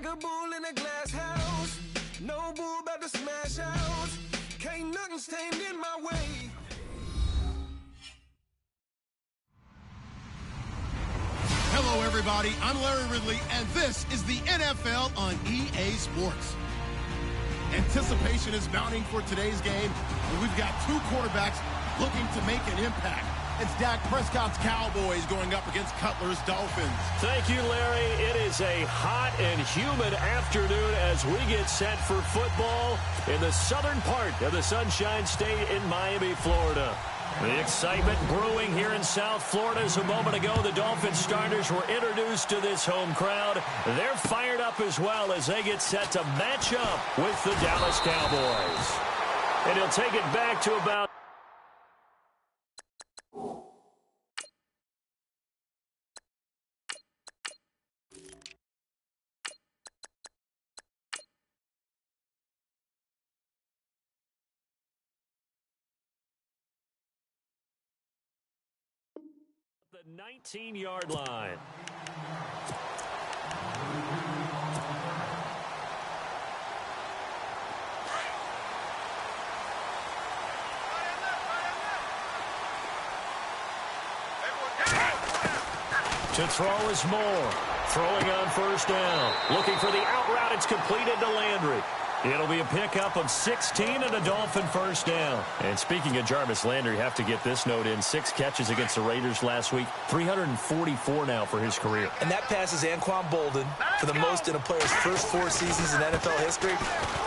a bull in a glass house. No bull about to smash out. Can't nothing stand in my way. Hello, everybody. I'm Larry Ridley, and this is the NFL on EA Sports. Anticipation is mounting for today's game, and we've got two quarterbacks looking to make an impact. It's Dak Prescott's Cowboys going up against Cutler's Dolphins. Thank you, Larry. It is a hot and humid afternoon as we get set for football in the southern part of the Sunshine State in Miami, Florida. The excitement brewing here in South Florida. As a moment ago, the Dolphins starters were introduced to this home crowd. They're fired up as well as they get set to match up with the Dallas Cowboys. And he'll take it back to about the 19-yard line. To throw is Moore. Throwing on first down. Looking for the out route. It's completed to Landry. It'll be a pickup of 16 and a Dolphin first down. And speaking of Jarvis Landry, you have to get this note in. 6 catches against the Raiders last week. 344 now for his career. And that passes Anquan Bolden for the most in a player's first 4 seasons in NFL history.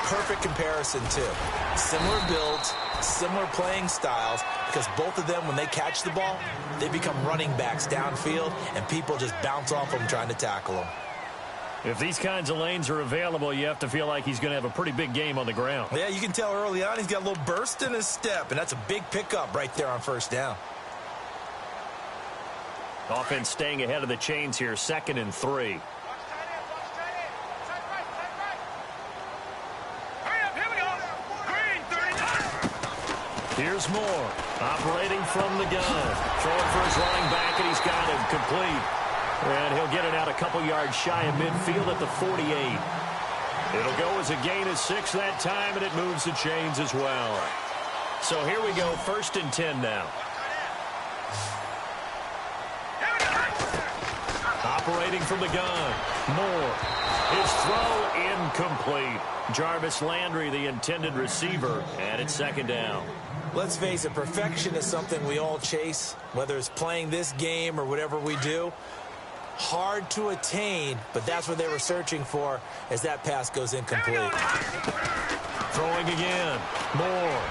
Perfect comparison, too. Similar builds, similar playing styles, because both of them, when they catch the ball, they become running backs downfield, and people just bounce off them trying to tackle them. If these kinds of lanes are available, you have to feel like he's going to have a pretty big game on the ground. Yeah, you can tell early on he's got a little burst in his step, and that's a big pickup right there on first down. Offense staying ahead of the chains here, 2nd and 3. Here's Moore, operating from the gun. Throwing for his running back, and he's got him complete. And he'll get it out a couple yards shy of midfield at the 48. It'll go as a gain of 6 that time, and it moves the chains as well. So here we go, 1st and 10 now. Operating from the gun. Moore. His throw incomplete. Jarvis Landry, the intended receiver, and it's 2nd down. Let's face it, perfection is something we all chase, whether it's playing this game or whatever we do. Hard to attain, but that's what they were searching for as that pass goes incomplete. Throwing again. Moore.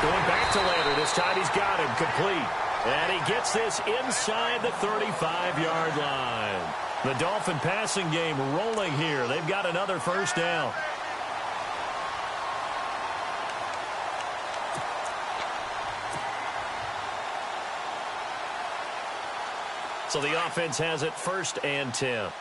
Going back to Landry. This time he's got him complete. And he gets this inside the 35-yard line. The Dolphin passing game rolling here. They've got another first down. So the offense has it 1st and 10.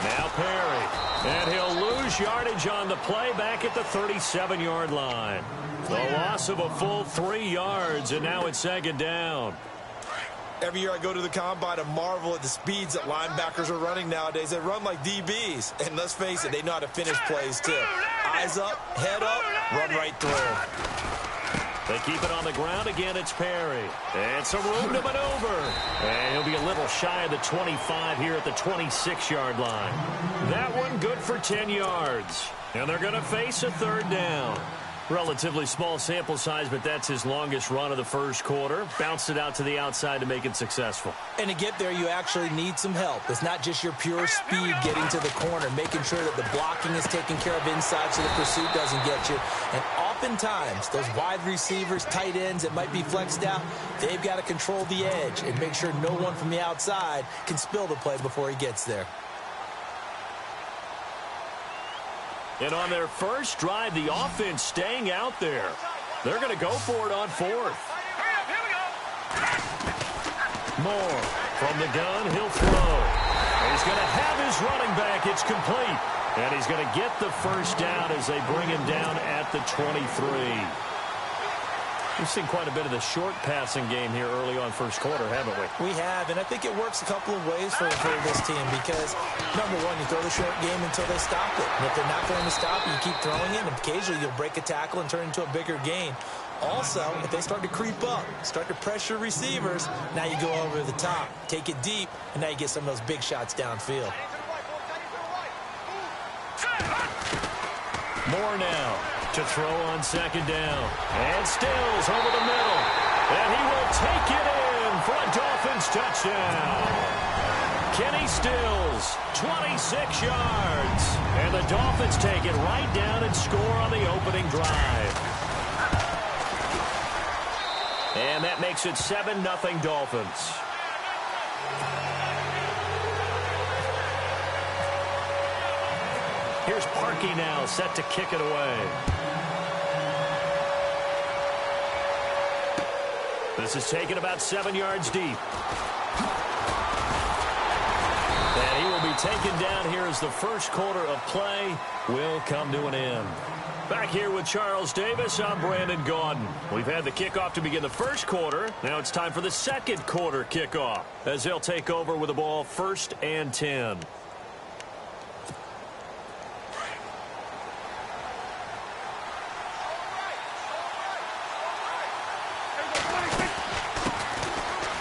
Now Perry. And he'll lose yardage on the play back at the 37-yard line. The loss of a full 3 yards, and now it's 2nd down. Every year I go to the combine and marvel at the speeds that linebackers are running nowadays. They run like DBs. And let's face it, they know how to finish plays too. Eyes up, head up, run right through. They keep it on the ground again. It's Perry. And some room to maneuver. And he'll be a little shy of the 25 here at the 26-yard line. That one good for 10 yards. And they're going to face a 3rd down. Relatively small sample size, but that's his longest run of the first quarter. Bounced it out to the outside to make it successful. And to get there, you actually need some help. It's not just your pure speed getting to the corner, making sure that the blocking is taken care of inside so the pursuit doesn't get you. And oftentimes, those wide receivers, tight ends that might be flexed out, they've got to control the edge and make sure no one from the outside can spill the play before he gets there. And on their first drive, the offense staying out there. They're going to go for it on 4th. Moore from the gun. He'll throw. He's going to have his running back. It's complete. And he's going to get the first down as they bring him down at the 23. We've seen quite a bit of the short passing game here early on first quarter, haven't we? We have, and I think it works a couple of ways for this team because, number one, you throw the short game until they stop it. And if they're not going to stop it, you keep throwing it, and occasionally you'll break a tackle and turn it into a bigger gain. Also, if they start to creep up, start to pressure receivers, now you go over the top, take it deep, and now you get some of those big shots downfield. More now to throw on second down. And Stills over the middle. And he will take it in for a Dolphins touchdown. Kenny Stills, 26 yards. And the Dolphins take it right down and score on the opening drive. And that makes it 7-0 Dolphins. Here's Parkey now, set to kick it away. This is taken about 7 yards deep. And he will be taken down here as the first quarter of play will come to an end. Back here with Charles Davis, I'm Brandon Gaudin. We've had the kickoff to begin the first quarter. Now it's time for the second quarter kickoff as they'll take over with the ball 1st and 10.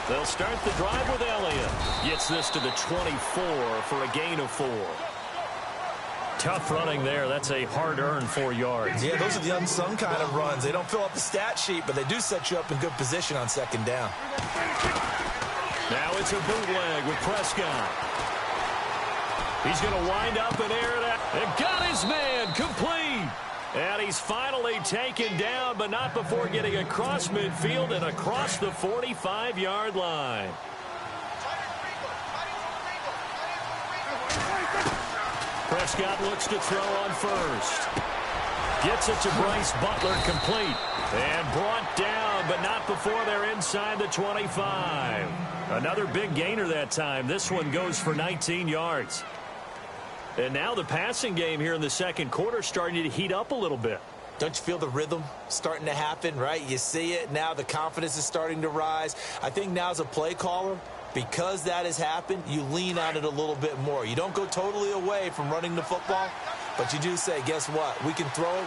They'll start the drive with Elliott. Gets this to the 24 for a gain of 4. Tough running there. That's a hard-earned 4 yards. Yeah, those are the unsung kind of runs. They don't fill up the stat sheet, but they do set you up in good position on second down. Now it's a bootleg with Prescott. He's going to wind up and air it out. And got his man complete. And he's finally taken down, but not before getting across midfield and across the 45-yard line. Prescott looks to throw on first. Gets it to Bryce Butler complete. And brought down, but not before they're inside the 25. Another big gainer that time. This one goes for 19 yards. And now the passing game here in the second quarter starting to heat up a little bit. Don't you feel the rhythm starting to happen, right? You see it. Now the confidence is starting to rise. I think now as a play caller, because that has happened, you lean on it a little bit more. You don't go totally away from running the football, but you do say, guess what? We can throw it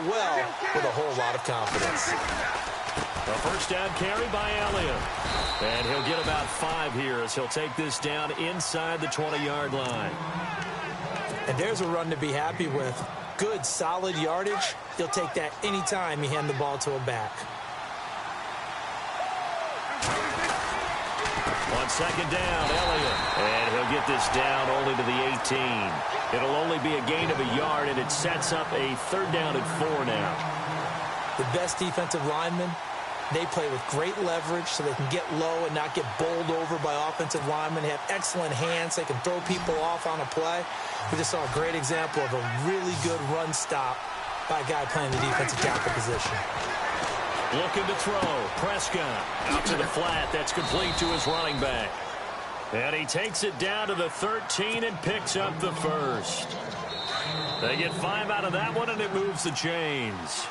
well with a whole lot of confidence. A first down carry by Elliott. And he'll get about 5 here as he'll take this down inside the 20-yard line. And there's a run to be happy with. Good, solid yardage. He'll take that anytime you hand the ball to a back. On second down, Elliott. And he'll get this down only to the 18. It'll only be a gain of a yard, and it sets up a 3rd down and 4 now. The best defensive linemen, they play with great leverage so they can get low and not get bowled over by offensive linemen. They have excellent hands. They can throw people off on a play. We just saw a great example of a really good run stop by a guy playing the defensive tackle position. Looking to throw. Prescott out to the flat. That's complete to his running back. And he takes it down to the 13 and picks up the first. They get 5 out of that one, and it moves the chains.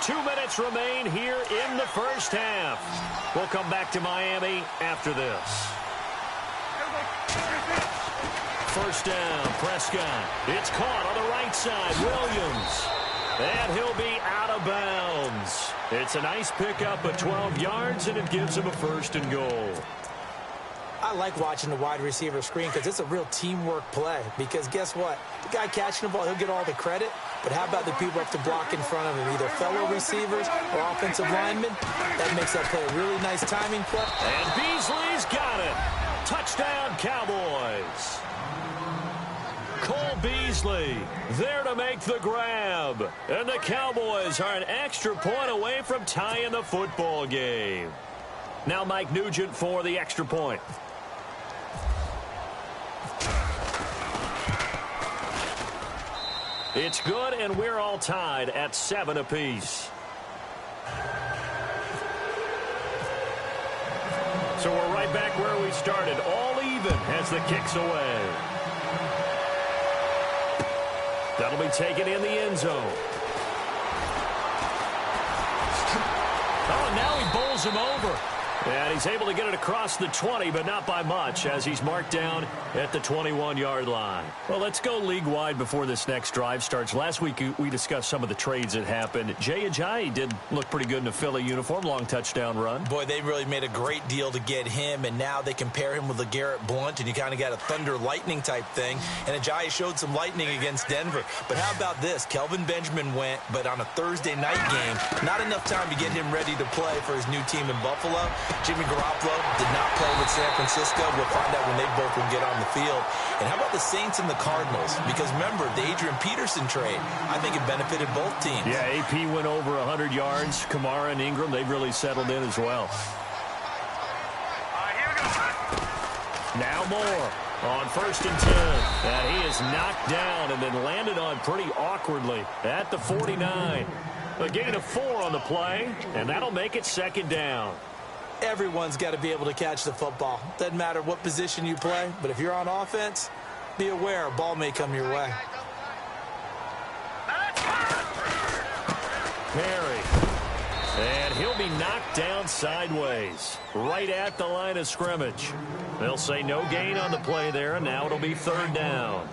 2 minutes remain here in the first half. We'll come back to Miami after this. First down, Prescott. It's caught on the right side. Williams. And he'll be out of bounds. It's a nice pickup of 12 yards, and it gives him a 1st and goal. I like watching the wide receiver screen because it's a real teamwork play. Because guess what? The guy catching the ball, he'll get all the credit. But how about the people up to block in front of him, either fellow receivers or offensive linemen? That makes that play a really nice timing play. And Beasley's got it. Touchdown, Cowboys. Cole Beasley there to make the grab. And the Cowboys are an extra point away from tying the football game. Now Mike Nugent for the extra point. It's good, and we're all tied at 7 apiece. So we're right back where we started, all even as the kick's away. That'll be taken in the end zone. him over. And he's able to get it across the 20, but not by much, as he's marked down at the 21-yard line. Well, let's go league-wide before this next drive starts. Last week, we discussed some of the trades that happened. Jay did look pretty good in a Philly uniform, long touchdown run. Boy, they really made a great deal to get him, and now they can pair him with LeGarrette Blount, and you kind of got a thunder-lightning type thing. And Ajayi showed some lightning against Denver. But how about this? Kelvin Benjamin went, but on a Thursday night game, not enough time to get him ready to play for his new team in Buffalo. Jimmy Garoppolo did not play with San Francisco. We'll find out when they both will get on the field. And how about the Saints and the Cardinals? Because remember, the Adrian Peterson trade, I think it benefited both teams. Yeah, AP went over 100 yards. Kamara and Ingram, they've really settled in as well. Now Moore on 1st and 10. And he is knocked down and then landed on pretty awkwardly at the 49. A gain of 4 on the play, and that'll make it 2nd down. Everyone's got to be able to catch the football. Doesn't matter what position you play, but if you're on offense, be aware a ball may come your way. Perry. And he'll be knocked down sideways, right at the line of scrimmage. They'll say no gain on the play there, and now it'll be 3rd down.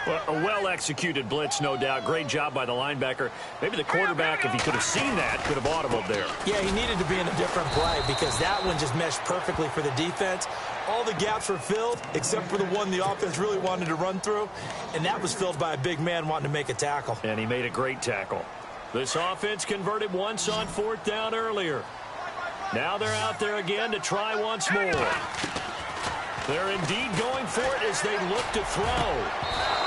Well, a well-executed blitz, no doubt. Great job by the linebacker. Maybe the quarterback, if he could have seen that, could have audibled there. Yeah, he needed to be in a different play because that one just meshed perfectly for the defense. All the gaps were filled except for the one the offense really wanted to run through, and that was filled by a big man wanting to make a tackle. And he made a great tackle. This offense converted once on 4th down earlier. Now they're out there again to try once more. They're indeed going for it as they look to throw.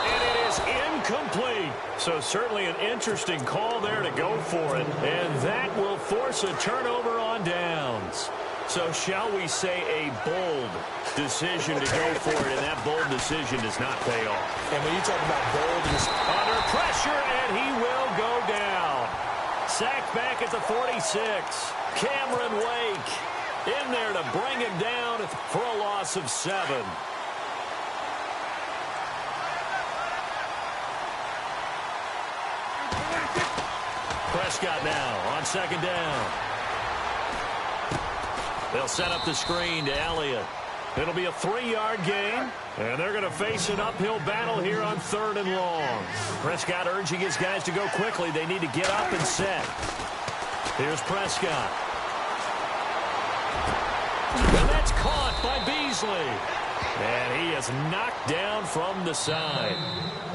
And it is incomplete. So certainly an interesting call there to go for it. And that will force a turnover on downs. So shall we say a bold decision to go for it, and that bold decision does not pay off. And when you talk about bold, under pressure, and he will go down. Sacked back at the 46. Cameron Wake in there to bring him down for a loss of 7. Prescott now on 2nd down. They'll set up the screen to Elliott. It'll be a 3-yard gain, and they're going to face an uphill battle here on 3rd and long. Prescott urging his guys to go quickly. They need to get up and set. Here's Prescott. And that's caught by Beasley. And he is knocked down from the side.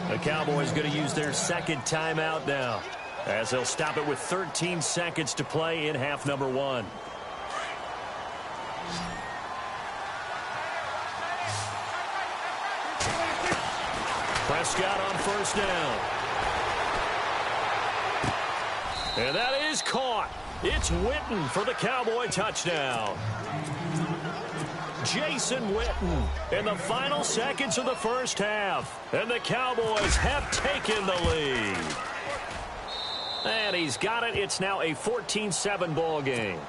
The Cowboys going to use their 2nd timeout now, as they'll stop it with 13 seconds to play in half number 1. Prescott on 1st down. And that is caught. It's Witten for the Cowboy touchdown. Jason Witten in the final seconds of the first half. And the Cowboys have taken the lead. And he's got it. It's now a 14-7 ball game.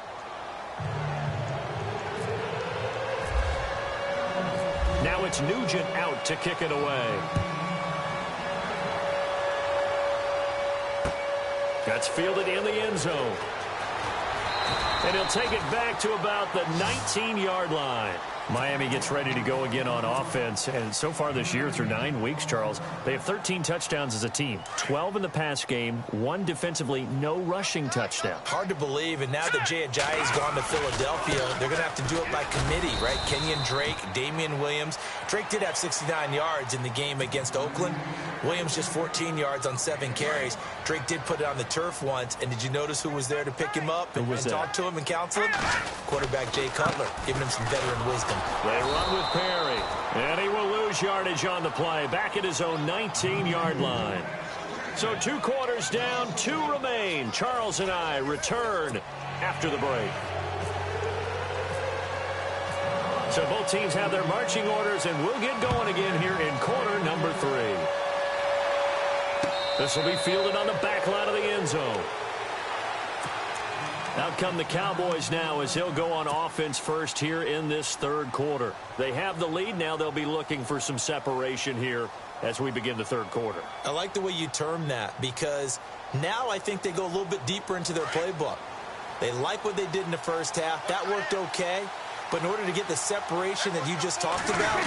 Now it's Nugent out to kick it away. That's fielded in the end zone. And he'll take it back to about the 19-yard line. Miami gets ready to go again on offense. And so far this year, through 9 weeks, Charles, they have 13 touchdowns as a team. 12 in the pass game, 1 defensively, no rushing touchdown. Hard to believe. And now that Ajayi's gone to Philadelphia, they're going to have to do it by committee, right? Kenyon Drake, Damian Williams. Drake did have 69 yards in the game against Oakland. Williams just 14 yards on 7 carries. Drake did put it on the turf once. And did you notice who was there to pick him up and talk to him and counsel him? Quarterback Jay Cutler, giving him some veteran wisdom. They run with Perry, and he will lose yardage on the play, back at his own 19-yard line. So 2 quarters down, 2 remain. Charles and I return after the break. So both teams have their marching orders, and we'll get going again here in quarter number 3. This will be fielded on the back line of the end zone. Out come the Cowboys now as they'll go on offense first here in this 3rd quarter. They have the lead. Now they'll be looking for some separation here as we begin the 3rd quarter. I like the way you term that because now I think they go a little bit deeper into their playbook. They like what they did in the first half. That worked okay. But in order to get the separation that you just talked about,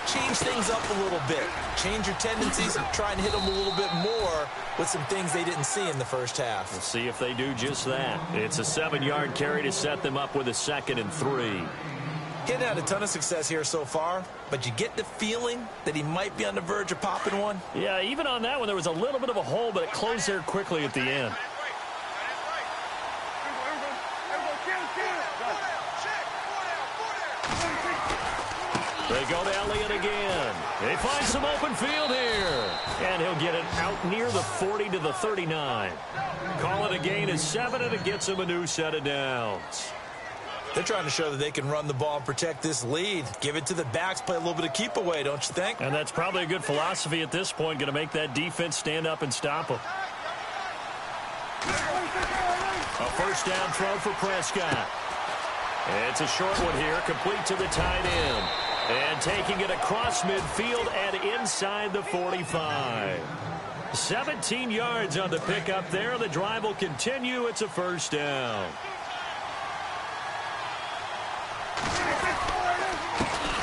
change things up a little bit. Change your tendencies and try and hit them a little bit more with some things they didn't see in the first half. We'll see if they do just that. It's a 7-yard carry to set them up with a 2nd and 3. Getting had a ton of success here so far, but you get the feeling that he might be on the verge of popping one. Yeah, even on that one, there was a little bit of a hole, but it closed there quickly at the end. They go to Elliott again. They find some open field here. And he'll get it out near the 40 to the 39. Call it a gain of 7, and it gets him a new set of downs. They're trying to show that they can run the ball and protect this lead. Give it to the backs, play a little bit of keep away, don't you think? And that's probably a good philosophy at this point, going to make that defense stand up and stop them. A first down throw for Prescott. It's a short one here, complete to the tight end. And taking it across midfield and inside the 45. 17 yards on the pickup there. The drive will continue. It's a first down.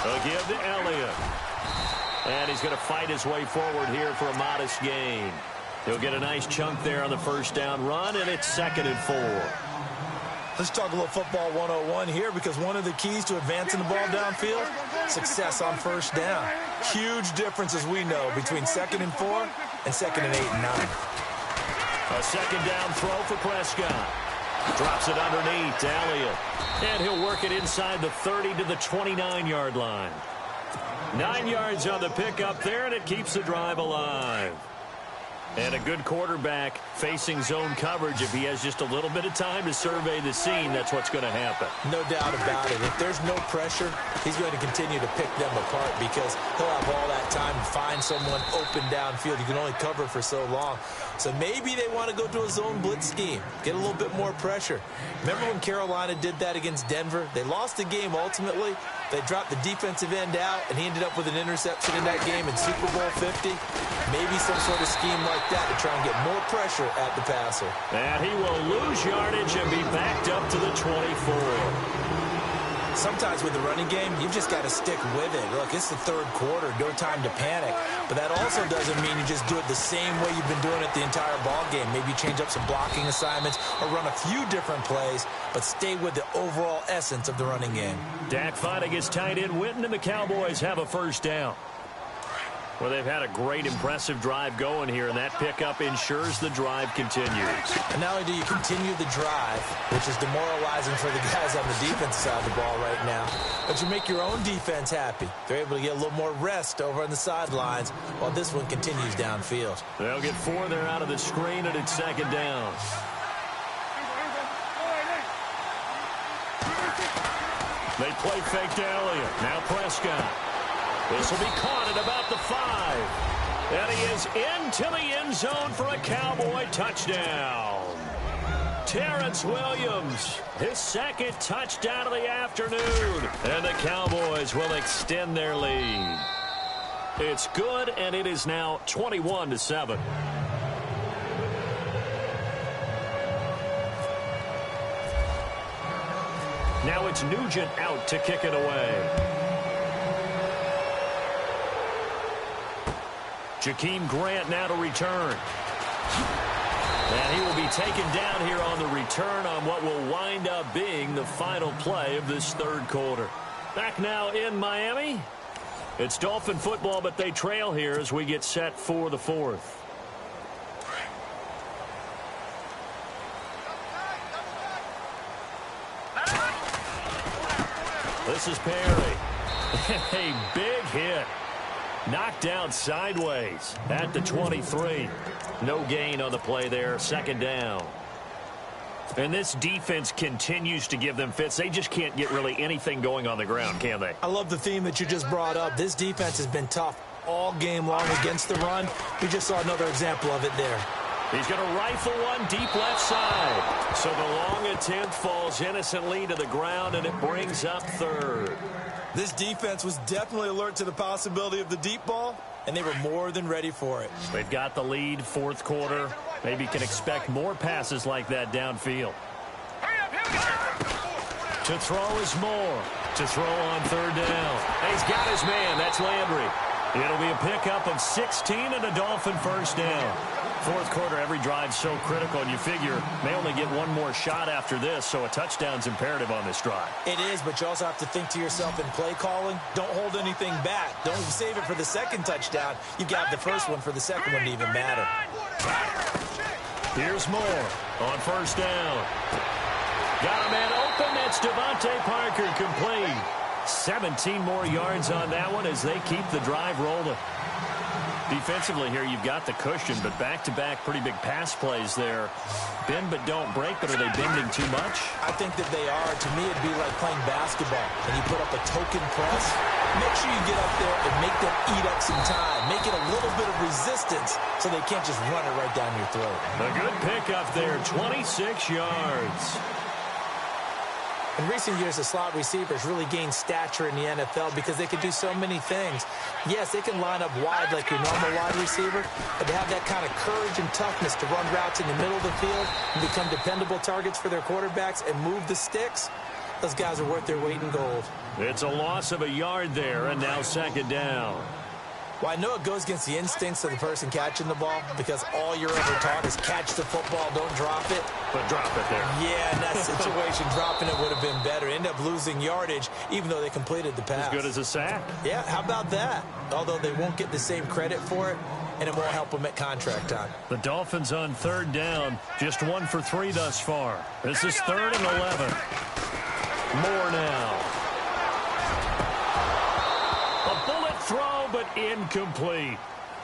A give to Elliott. And he's going to fight his way forward here for a modest gain. He'll get a nice chunk there on the first down run, and it's 2nd and 4. Let's talk a little football 101 here, because one of the keys to advancing the ball downfield, success on first down. Huge difference, as we know, between 2nd and 4 and 2nd and 8 and 9. A 2nd down throw for Prescott. Drops it underneath to Elliott. And he'll work it inside the 30 to the 29-yard line. 9 yards on the pickup there, and it keeps the drive alive. And a good quarterback facing zone coverage. If he has just a little bit of time to survey the scene, that's what's going to happen. No doubt about it. If there's no pressure, he's going to continue to pick them apart, because he'll have all that time to find someone open downfield. You can only cover for so long. So maybe they want to go to a zone blitz scheme, get a little bit more pressure. Remember when Carolina did that against Denver? They lost the game ultimately. They dropped the defensive end out, and he ended up with an interception in that game in Super Bowl 50. Maybe some sort of scheme like that to try and get more pressure at the passer. And he will lose yardage and be backed up to the 24. Sometimes with the running game, you've just got to stick with it. Look, it's the third quarter, no time to panic. But that also doesn't mean you just do it the same way you've been doing it the entire ball game. Maybe change up some blocking assignments or run a few different plays, but stay with the overall essence of the running game. Dak fighting his tight end Witten, and the Cowboys have a first down. Well, they've had a great, impressive drive going here, and that pickup ensures the drive continues. And not only do you continue the drive, which is demoralizing for the guys on the defensive side of the ball right now, but you make your own defense happy. They're able to get a little more rest over on the sidelines while this one continues downfield. They'll get 4 there out of the screen, and it's 2nd down. They play fake to Elliott. Now Prescott. This will be caught at about the 5. And he is into the end zone for a Cowboy touchdown. Terrence Williams, his 2nd touchdown of the afternoon. And the Cowboys will extend their lead. It's good, and it is now 21-7. Now it's Nugent out to kick it away. Jakeem Grant now to return. And he will be taken down here on the return on what will wind up being the final play of this third quarter. Back now in Miami. It's Dolphin football, but they trail here as we get set for the 4th. This is Perry. A big hit. Knocked down sideways at the 23. No gain on the play there. 2nd down. And this defense continues to give them fits. They just can't get really anything going on the ground, can they? I love the theme that you just brought up. This defense has been tough all game long against the run. We just saw another example of it there. He's going to rifle one deep left side. So the long attempt falls innocently to the ground, and it brings up 3rd. This defense was definitely alert to the possibility of the deep ball, and they were more than ready for it. They've got the lead, 4th quarter. Maybe can expect more passes like that downfield. To throw is Moore. To throw on third down. And he's got his man. That's Landry. It'll be a pickup of 16 and a Dolphin first down. Fourth quarter, every drive so critical, and you figure may only get one more shot after this, so a touchdown's imperative on this drive. It is, but you also have to think to yourself in play calling, don't hold anything back. Don't save it for the second touchdown. You got the first one for the second one to even matter. Here's Moore on first down. Got a man open. It's Devontae Parker complete. 17 more yards on that one as they keep the drive rolling. Defensively here, you've got the cushion, but back-to-back pretty big pass plays there. Bend but don't break, but are they bending too much? I think that they are. To me, it'd be like playing basketball, and you put up a token press. Make sure you get up there and make them eat up some time. Make it a little bit of resistance so they can't just run it right down your throat. A good pickup there, 26 yards. In recent years, the slot receivers really gained stature in the NFL because they could do so many things. Yes, they can line up wide like your normal wide receiver, but to have that kind of courage and toughness to run routes in the middle of the field and become dependable targets for their quarterbacks and move the sticks, those guys are worth their weight in gold. It's a loss of a yard there, and now second down. Well, I know it goes against the instincts of the person catching the ball because all you're ever taught is catch the football, don't drop it. But drop it there. Yeah, in that situation, dropping it would have been better. End up losing yardage, even though they completed the pass. As good as a sack. Yeah, how about that? Although they won't get the same credit for it, and it won't help them at contract time. The Dolphins on third down, just 1 for 3 thus far. This is 3rd and 11. More now. Throw, but incomplete.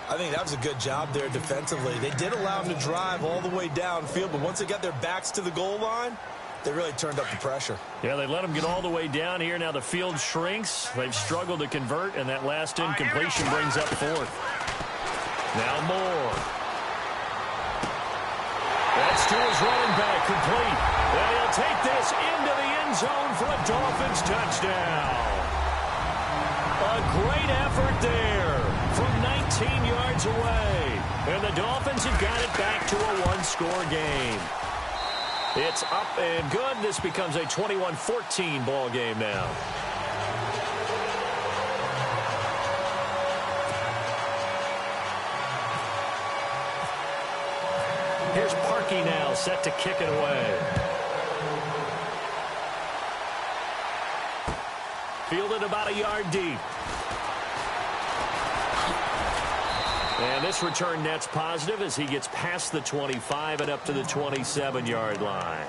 I think that was a good job there defensively. They did allow them to drive all the way downfield, but once they got their backs to the goal line, they really turned up the pressure. Yeah, they let them get all the way down here. Now the field shrinks. They've struggled to convert, and that last incompletion brings up 4th. Now Moore. That's to his running back, complete. And he'll take this into the end zone for a Dolphins touchdown. A great effort there from 19 yards away. And the Dolphins have got it back to a one-score game. It's up and good. This becomes a 21-14 ball game now. Here's Parkey now, set to kick it away. Fielded about a yard deep. And this return net's positive as he gets past the 25 and up to the 27-yard line.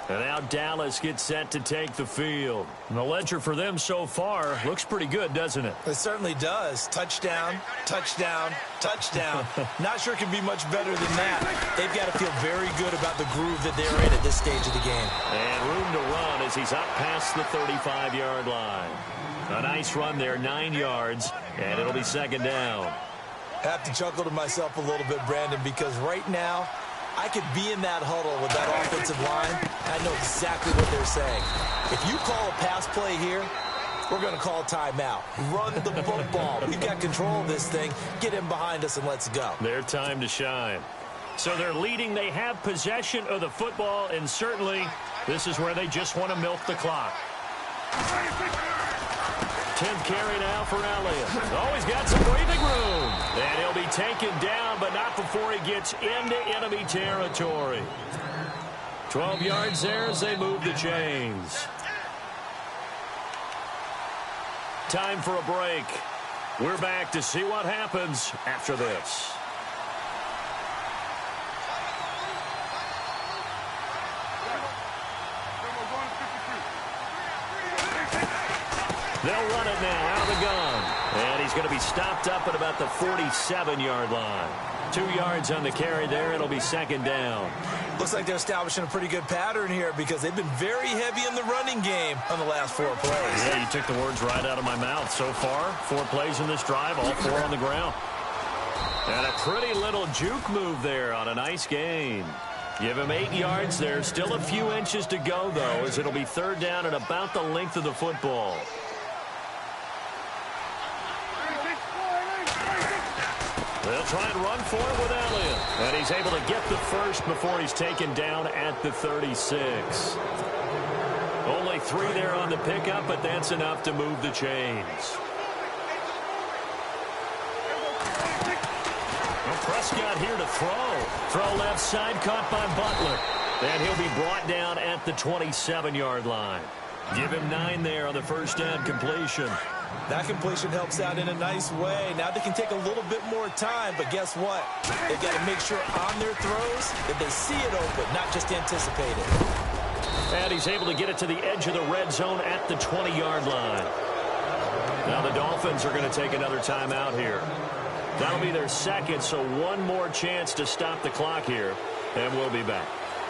And now Dallas gets set to take the field. And the ledger for them so far looks pretty good, doesn't it? It certainly does. Touchdown, touchdown, touchdown. Not sure it can be much better than that. They've got to feel very good about the groove that they're in at this stage of the game. And room to run as he's up past the 35-yard line. A nice run there, 9 yards, and it'll be second down. I have to chuckle to myself a little bit, Brandon, because right now I could be in that huddle with that offensive line. I know exactly what they're saying. If you call a pass play here, we're going to call timeout. Run the football. We've got control of this thing. Get in behind us and let's go. Their time to shine. So they're leading. They have possession of the football, and certainly this is where they just want to milk the clock. 10th carry now for Elliott. Always got some breathing room. And he'll be taken down, but not before he gets into enemy territory. 12 yards there as they move the chains. Time for a break. We're back to see what happens after this. They'll run it now out of the gun. And he's going to be stopped up at about the 47-yard line. 2 yards on the carry there. It'll be second down. Looks like they're establishing a pretty good pattern here because they've been very heavy in the running game on the last 4 plays. Yeah, you took the words right out of my mouth. So far, 4 plays in this drive, all 4 on the ground. And a pretty little juke move there on a nice gain. Give him 8 yards there. Still a few inches to go, though, as it'll be third down at about the length of the football. They'll try and run for it with Elliott. And he's able to get the first before he's taken down at the 36. Only 3 there on the pickup, but that's enough to move the chains. Well, Prescott here to throw left side, caught by Butler. And he'll be brought down at the 27-yard line. Give him 9 there on the first down completion. That completion helps out in a nice way. Now they can take a little bit more time, but guess what? They've got to make sure on their throws that they see it open, not just anticipate it. And he's able to get it to the edge of the red zone at the 20-yard line. Now the Dolphins are going to take another timeout here. That'll be their second, so one more chance to stop the clock here, and we'll be back.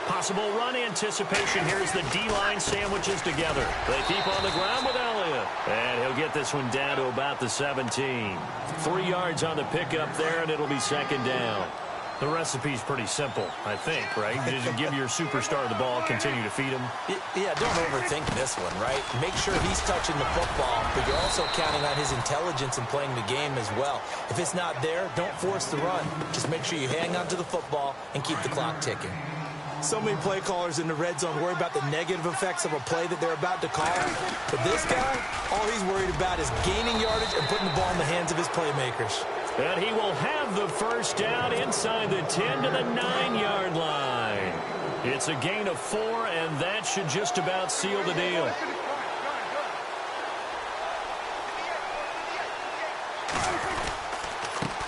Possible run anticipation here as the D-line sandwiches together. They keep on the ground with Elliott. And he'll get this one down to about the 17. 3 yards on the pickup there, and it'll be second down. The recipe's pretty simple, I think, right? Just give your superstar the ball, continue to feed him. Yeah, don't overthink this one, right? Make sure he's touching the football, but you're also counting on his intelligence in playing the game as well. If it's not there, don't force the run. Just make sure you hang on to the football and keep the clock ticking. So many play callers in the red zone worry about the negative effects of a play that they're about to call. But this guy, all he's worried about is gaining yardage and putting the ball in the hands of his playmakers. And he will have the first down inside the 10 to the 9-yard line. It's a gain of 4, and that should just about seal the deal.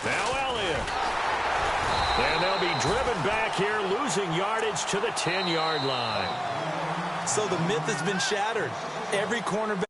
Now Elliott. And they'll be driven back here, losing yardage to the 10-yard line. So the myth has been shattered. Every cornerback